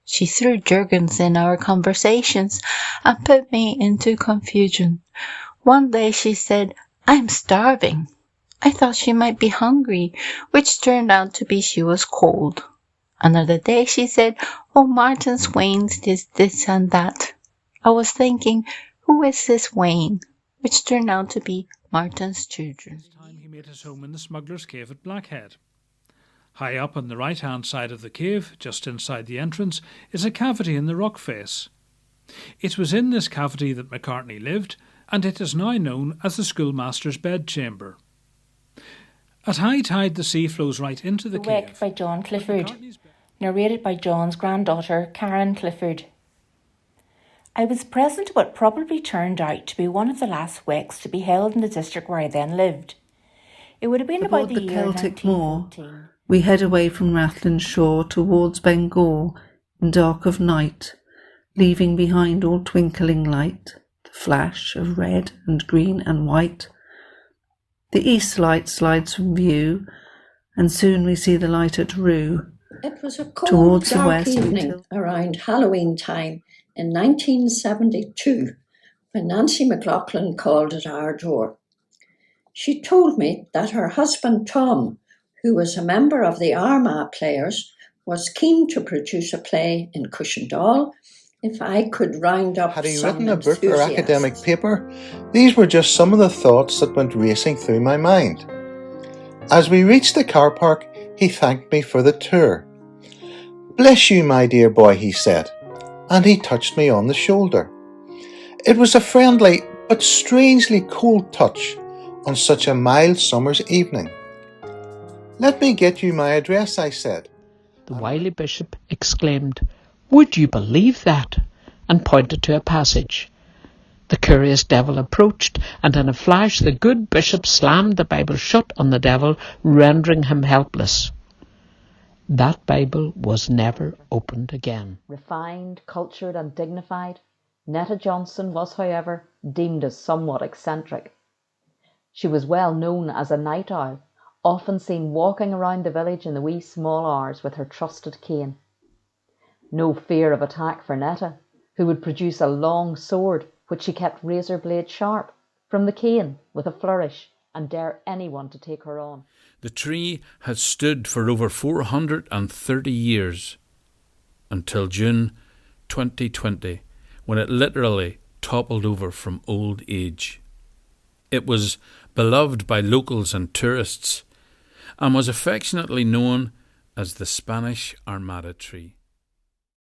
She threw jargons in our conversations and put me into confusion. One day she said, "I'm starving." I thought she might be hungry, which turned out to be she was cold. Another day she said, "Oh, Martin's Wayne's this and that." I was thinking, who is this Wayne? Which turned out to be Martin's children. This time he made his home in the smuggler's cave at Blackhead. High up on the right-hand side of the cave, just inside the entrance, is a cavity in the rock face. It was in this cavity that Macartney lived, and it is now known as the schoolmaster's bedchamber. At high tide the sea flows right into the cave. Wreck by John Clifford, narrated by John's granddaughter Karen Clifford. I was present at what probably turned out to be one of the last wrecks to be held in the district where I then lived. It would have been about the year Celtic Moor, 1914. we head away from Rathlin shore towards Bangor in dark of night, leaving behind all twinkling light, the flash of red and green and white. The east light slides from view, and soon we see the light at Rue. It was a cold, Towards the dark west, evening around Halloween time in 1972 when Nancy McLaughlin called at our door. She told me that her husband Tom, who was a member of the Armagh Players, was keen to produce a play in Cushendall if I could round up Had he some written a book or enthusiasts. academic paper? These were just some of the thoughts that went racing through my mind. As we reached the car park, he thanked me for the tour. "Bless you, my dear boy," he said, and he touched me on the shoulder. It was a friendly but strangely cold touch on such a mild summer's evening. "Let me get you my address," I said. The wily bishop exclaimed, "Would you believe that?" and pointed to a passage. The curious devil approached, and in a flash the good bishop slammed the Bible shut on the devil, rendering him helpless. That Bible was never opened again. Refined, cultured and dignified, Netta Johnson was, however, deemed as somewhat eccentric. She was well known as a night owl, often seen walking around the village in the wee small hours with her trusted cane. No fear of attack for Netta, who would produce a long sword which she kept razor blade sharp, from the cane with a flourish, and dare anyone to take her on. The tree had stood for over 430 years, until June 2020, when it literally toppled over from old age. It was beloved by locals and tourists, and was affectionately known as the Spanish Armada tree.